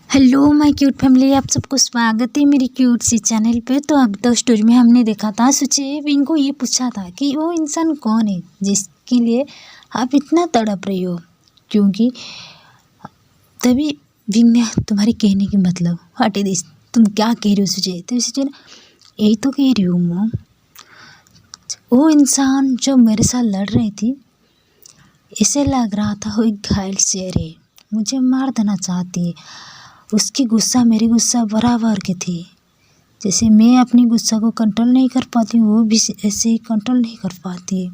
Hello my cute family, आप सबको स्वागत है मेरी क्यूट सी चैनल पे। तो अब तक स्टोरी में हमने देखा था, सोचिए विंग को ये पूछा था कि वो इंसान कौन है जिसके लिए आप इतना तड़प रही हो। क्योंकि तभी विंग ने तुम्हारे कहने की मतलब व्हाट इज दिस, तुम क्या कह रही हो सोचिए। तो सोचिए ना, यही तो कह रही हूँ मॉम। वो इंसान जो मेरे साथ लड़ रही थी, इसे लग रहा था वो एक घायल शेर है, मुझे मार देना चाहती है। उसकी गुस्सा मेरी गुस्सा बराबर की थी। जैसे मैं अपनी गुस्सा को कंट्रोल नहीं कर पाती हूँ, वो भी ऐसे ही कंट्रोल नहीं कर पाती है।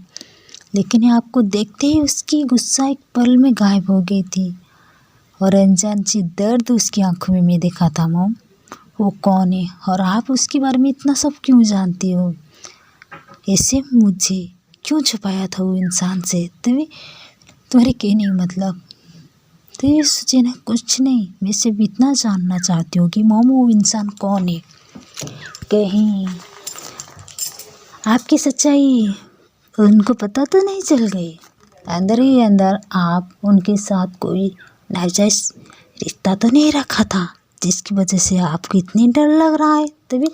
लेकिन आपको देखते ही उसकी गुस्सा एक पल में गायब हो गई थी और अनजान सी दर्द उसकी आंखों में मैं देखा था। मॉम, वो कौन है और आप उसके बारे में इतना सब क्यों जानती हो? ऐसे मुझे क्यों छुपाया था वो इंसान से? तभी तुम्हारे कहने का मतलब। तो ये सोचिए ना, कुछ नहीं, मैं सिर्फ इतना जानना चाहती हूँ कि मॉम वो इंसान कौन है। कहीं आपकी सच्चाई उनको पता तो नहीं चल गई? अंदर ही अंदर आप उनके साथ कोई नाजायज रिश्ता तो नहीं रखा था जिसकी वजह से आपको इतनी डर लग रहा है? तभी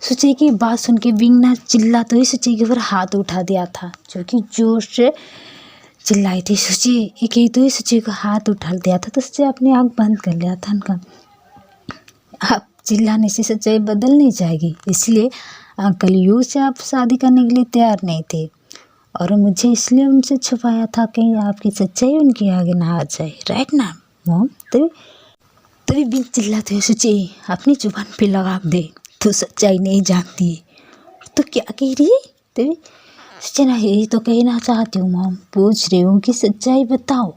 सोचिए कि बात सुन के विंग ना चिल्ला तो ही सोचिए कि फिर हाथ उठा दिया था, जो कि जोर से चिल्लाई थी। सोचिए एक ही तो ही सोचिए का हाथ उठा दिया था, तो सोचिए अपनी आँख बंद कर लिया था उनका। आप चिल्लाने से सच्चाई बदल नहीं जाएगी, इसलिए अंकल यू से आप शादी करने के लिए तैयार नहीं थे और मुझे इसलिए उनसे छुपाया था कहीं आपकी सच्चाई उनके आगे ना आ जाए। राइट ना मॉम? तभी तभी बिन चिल्लाते हुए सोचिए अपनी जुबान पे लगाम दे, तो सच्चाई नहीं जानती तो क्या कह रही है? तभी सोचिए ना, यही तो कहना चाहती हूँ मॉम, पूछ रही हूँ कि सच्चाई बताओ,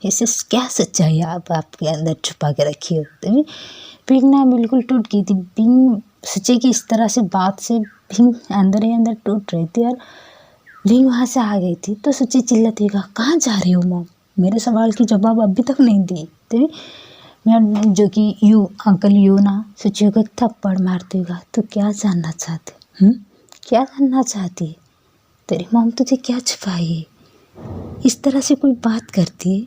ऐसे क्या सच्चाई आप आपके अंदर छुपा के रखी हो? तभी पिंग ना बिल्कुल टूट गई थी। पिंग सोचे कि इस तरह से बात से पिंग अंदर ही अंदर टूट रही थी और पिंग वहाँ से आ गई थी। तो सोचे चिल्लाती हुई, कहाँ जा रही हो मॉम? मेरे सवाल की जवाब अभी तक नहीं दी। तभी मैं जो कि यू अंकल यू ना सोचिए को एक थप्पड़ मारते हुए, तो क्या जानना चाहते? क्या जानना चाहती है? तेरी मॉम तुझे क्या छुपाई है? इस तरह से कोई बात करती है,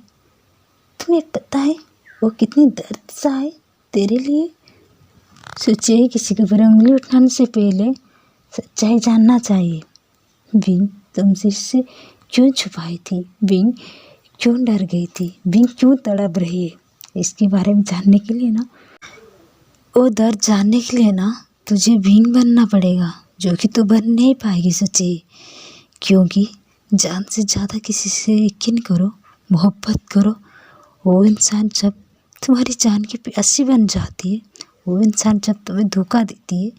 तुम्हें पता है वो कितनी दर्द सा है तेरे लिए? सोचिए किसी के ऊपर उंगली उठाने से पहले सच्चाई जानना चाहिए। विंग तुमसे इससे क्यों छुपाई थी? विंग क्यों डर गई थी? विंग क्यों तड़प रही है? इसके बारे में जानने के लिए ना, वो दर्द जानने के लिए ना तुझे विंग बनना पड़ेगा, जो कि तू बन नहीं पाएगी। सोचिए, क्योंकि जान से ज़्यादा किसी से यकीन करो, मोहब्बत करो, वो इंसान जब तुम्हारी जान की प्यासी बन जाती है, वो इंसान जब तुम्हें धोखा देती है,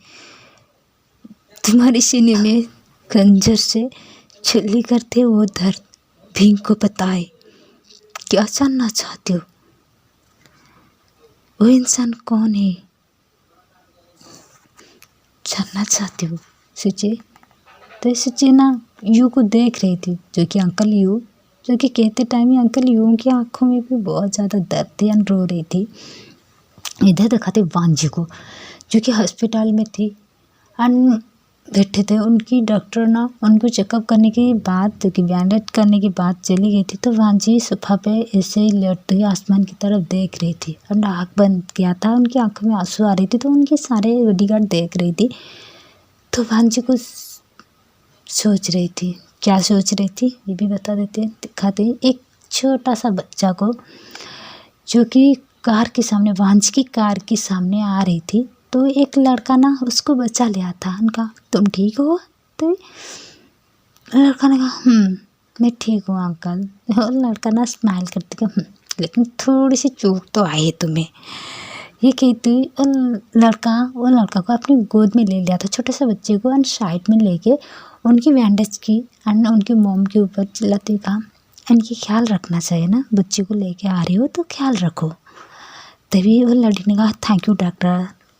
तुम्हारे सीने में खंजर से छुरी करते वो दर्द भीम को पता है। क्या जानना चाहते हो? वो इंसान कौन है जानना चाहते हो? सोचिए। तो सोचिए ना, यू को देख रही थी, जो कि अंकल यू, जो कि कहते टाइम ही अंकल यू की आंखों में भी बहुत ज़्यादा दर्द थी, रो रही थी। इधर दिखाते वांजी को, जो कि हॉस्पिटल में थी एंड बैठे थे। उनकी डॉक्टर ना उनको चेकअप करने के बाद, जो कि बैंडेज करने के बाद चली गई थी। तो वांजी सोफा पे ऐसे ही लेटते हुए आसमान की तरफ देख रही थी और आँख बंद किया था, उनकी आंखों में आंसू आ रही थी। तो उनके सारे बॉडीगार्ड देख रही थी। तो वांजी को सोच रही थी, क्या सोच रही थी ये भी बता देते हैं, दिखाते हैं। एक छोटा सा बच्चा को, जो कि कार के सामने, वांजी की कार के सामने आ रही थी। तो एक लड़का ना उसको बचा लिया था। उनका तुम ठीक हो? तो लड़का ने कहा मैं ठीक हूँ अंकल। और लड़का ना स्माइल करते कहा लेकिन थोड़ी सी चोट तो आई है तुम्हें, ये कहती। और वो लड़का को अपनी गोद में ले लिया था, छोटे से बच्चे को, एंड साइड में लेके उनकी बैंडेज की एंड उनके मोम के ऊपर चिल्लाते हुए कहा, इनकी ख्याल रखना चाहिए ना, बच्चे को लेके आ रही हो तो ख्याल रखो। तभी वो लड़की ने कहा थैंक यू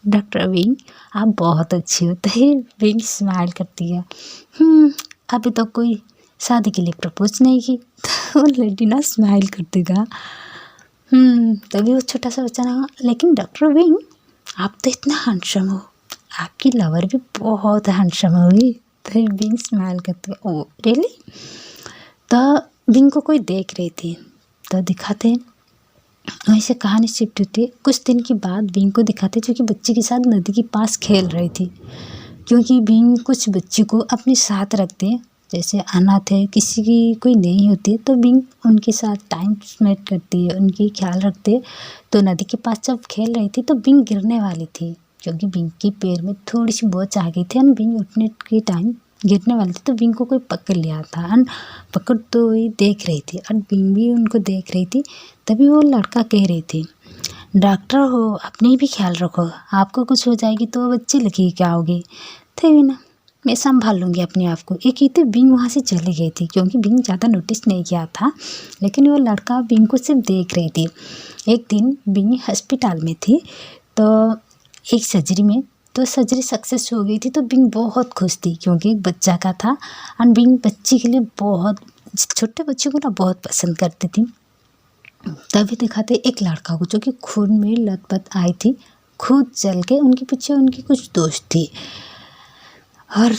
डॉक्टर विंग, आप बहुत अच्छी हो। तभी विंग स्माइल करती है, अभी तो कोई शादी के लिए प्रपोज नहीं की। तो वो लड़की ना स्माइल करती कहा तभी वो छोटा सा बच्चा ने कहा लेकिन डॉक्टर विंग आप तो इतना हैंडसम हो, आपकी लवर भी बहुत हैंडसम होगी। तो विंग स्माइल करती है, ओ रियली? तो विंग को कोई देख रही थी। तो दिखाते वहीं से कहानी शिफ्ट होती है। कुछ दिन के बाद बिंग को दिखाते जो कि बच्चे के साथ नदी के पास खेल रही थी, क्योंकि बिंग कुछ बच्चे को अपने साथ रखते हैं, जैसे अनाथ है, किसी की कोई नहीं होती है तो बिंग उनके साथ टाइम स्पेंड करती है, उनकी ख्याल रखते है। तो नदी के पास जब खेल रही थी तो बिंग गिरने वाली थी, क्योंकि बिंग के पैर में थोड़ी सी बोझ आ गई थी और बिंग उठने के टाइम गिरने वाली थी। तो बिंग को कोई पकड़ लिया था और पकड़ तो वही देख रही थी और बिंग भी उनको देख रही थी। तभी वो लड़का कह रही थी, डॉक्टर हो, अपनी भी ख्याल रखो, आपको कुछ हो जाएगी तो बच्चे लेके क्या होगी। तभी ना मैं संभाल लूँगी अपने आप को, ये कहते बिंग वहाँ से चली गई थी, क्योंकि बिंग ज़्यादा नोटिस नहीं किया था, लेकिन वो लड़का बिंग को सिर्फ देख रही थी। एक दिन बिंग हॉस्पिटल में थी तो एक सर्जरी में, तो सर्जरी सक्सेस हो गई थी तो बिंग बहुत खुश थी, क्योंकि एक बच्चा का था और बिंग बच्चे के लिए बहुत, छोटे बच्चों को ना बहुत पसंद करती थी। तभी दिखाते एक लड़का को जो कि खून में लथपथ आई थी, खुद चल के उनके पीछे उनकी कुछ दोस्त थी और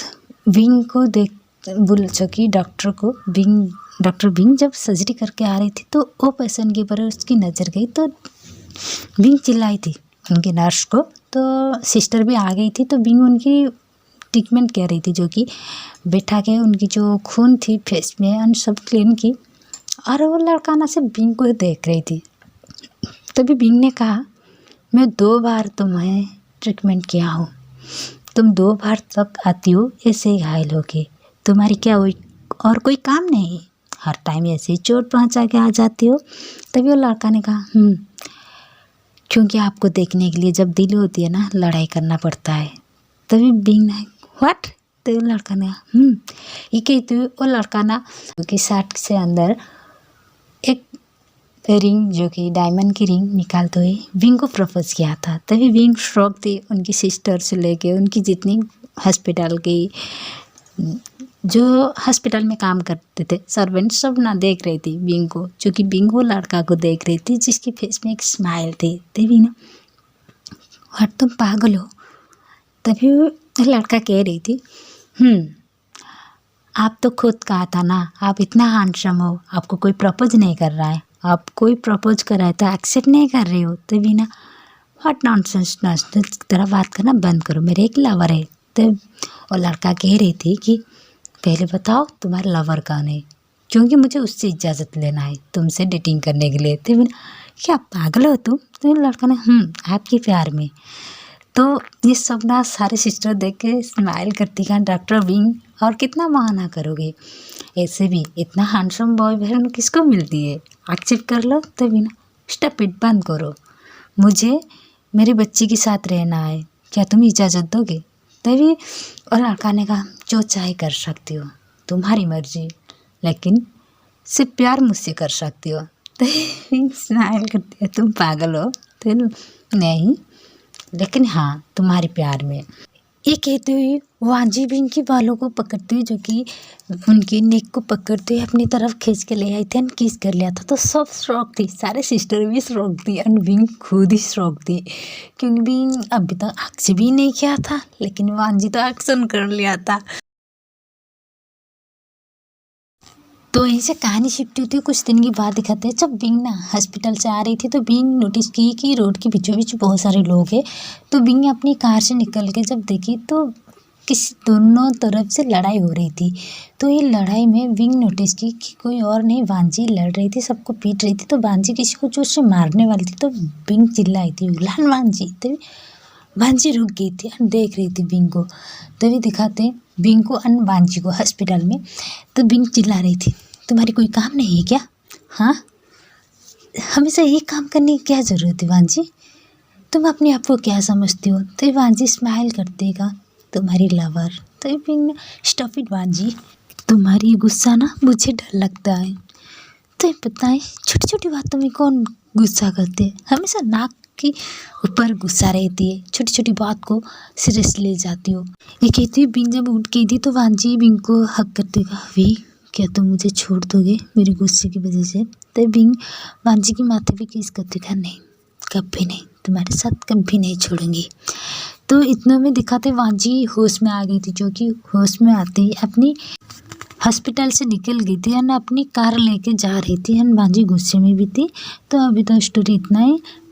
बिंग को देख बोल सकी डॉक्टर को, डॉक्टर बिंग जब सर्जरी करके आ रही थी तो वो पेशेंट के ऊपर उसकी नज़र गई तो बिंग चिल्लाई थी उनकी नर्स को। तो सिस्टर भी आ गई थी तो बिंग उनकी ट्रीटमेंट कर रही थी, जो कि बैठा के उनकी जो खून थी फेस में और सब क्लीन की, और वो लड़का ना से बिंग को देख रही थी। तभी बिंग ने कहा, मैं 2 बार तुम्हें ट्रीटमेंट किया हूँ, तुम 2 बार तक आती हो ऐसे ही घायल होके, तुम्हारी क्या और कोई काम नहीं, हर टाइम ऐसे ही चोट पहुँचा के आ जाती हो। तभी वो लड़का ने कहा, क्योंकि आपको देखने के लिए जब दिल होती है ना, लड़ाई करना पड़ता है। तभी बिंग ने व्हाट, तो वो लड़का ने ये कहते हुए वो लड़का ना कि शर्ट से अंदर एक रिंग, जो कि डायमंड की रिंग निकालते हुए बिंग को प्रपोज किया था। तभी बिंग शॉक थी, उनकी सिस्टर से लेके उनकी जितनी हॉस्पिटल की जो हॉस्पिटल में काम करते थे सर्वेंट सब ना देख रही थी बिंग को, क्योंकि बिंग वो लड़का को देख रही थी जिसकी फेस में एक स्माइल थी। तभी ना व्हाट, तुम पागल हो। तभी वो लड़का कह रही थी, आप तो खुद कहा था ना, आप इतना हैंडसम हो, आपको कोई प्रपोज नहीं कर रहा है, आप कोई प्रपोज कर रहा है तो एक्सेप्ट नहीं कर रही हो। तभी ना व्हाट नॉनसेंस की तरह बात करना बंद करो, मेरे एक लवर है। तब वो लड़का कह रही थी कि पहले बताओ तुम्हारा लवर कौन है, क्योंकि मुझे उससे इजाज़त लेना है तुमसे डेटिंग करने के लिए। तभी ना, क्या पागल हो तुम। तो लड़का ने आपके प्यार में। तो ये सब ना सारे सिस्टर देख के स्माइल करती हैं, डॉक्टर बिंग और कितना बहाना करोगे, ऐसे भी इतना हैंडसम बॉयफ्रेंड किसको मिलती है, एक्सेप्ट कर लो। तभी ना स्टॉप इट, बंद करो, मुझे मेरे बच्चे के साथ रहना है, क्या तुम इजाज़त दोगे। तभी और लड़का ने कहा, जो चाहे कर सकती हो, तुम्हारी मर्जी, लेकिन सिर्फ प्यार मुझसे कर सकती हो। तभी स्माइल करती है, तुम पागल हो। तो नहीं, लेकिन हाँ तुम्हारे प्यार में। ये कहते हुए वांजी बिंग के बालों को पकड़ते हुए, जो कि उनकी नेक को पकड़ते हुए अपनी तरफ खींच के ले आई थी और किस कर लिया था। तो सब शौक थी, सारे सिस्टर भी शौक थी और बिंग खुद ही शौक थी, क्योंकि बिंग अभी तक एक्शन भी नहीं किया था, लेकिन वांजी तो एक्शन कर लिया था। तो यहीं से कहानी शिफ्ट होती है। कुछ दिन के बाद दिखाते हैं जब बिंग ना हॉस्पिटल से आ रही थी तो बिंग नोटिस की कि रोड के बीचों बीच बहुत सारे लोग हैं। तो बिंग अपनी कार से निकल के जब देखी तो किसी दोनों तरफ से लड़ाई हो रही थी। तो ये लड़ाई में बिंग नोटिस की कि कोई और नहीं, वांजी लड़ रही थी, सबको पीट रही थी। तो वांजी किसी को जोर से मारने वाली थी तो बिंग चिल्लाई थी, उलान वांजी। तभी वांजी रुक गई थी और देख रही थी बिंग को। तभी दिखाते बिंग को और वांजी को हॉस्पिटल में। तो बिंग चिल्ला रही थी, तुम्हारी कोई काम नहीं है क्या, हाँ हमेशा ये काम करने की क्या ज़रूरत है वांजी, तुम अपने आप को क्या समझती हो। तो वांजी स्माइल करतेगा, तुम्हारी लवर। तो बिंग, स्टॉप इट वांजी, तुम्हारी गुस्सा ना मुझे डर लगता है। तो पता है छोटी छोटी बातों में कौन गुस्सा करते हैं, हमेशा नाक के ऊपर गुस्सा रहती है, छोटी छोटी बात को सीरियस ले जाती हो। ये कहती बिंग जब उठ गई थी तो वांजी बिंग को हक करते कहा, वी क्या तुम मुझे छोड़ दोगे मेरे गुस्से की वजह से। तो बिंग वांजी की माथे पे किस करते कहा, नहीं कभी नहीं, तुम्हारे साथ कभी नहीं छोड़ूंगी। तो इतना में दिखाते वांजी होश में आ गई थी, जो कि होश में आते ही अपनी हॉस्पिटल से निकल गई थी अपनी कार लेके जा रही थी भांजी गुस्से में भी थी। तो अभी तो स्टोरी इतना ही।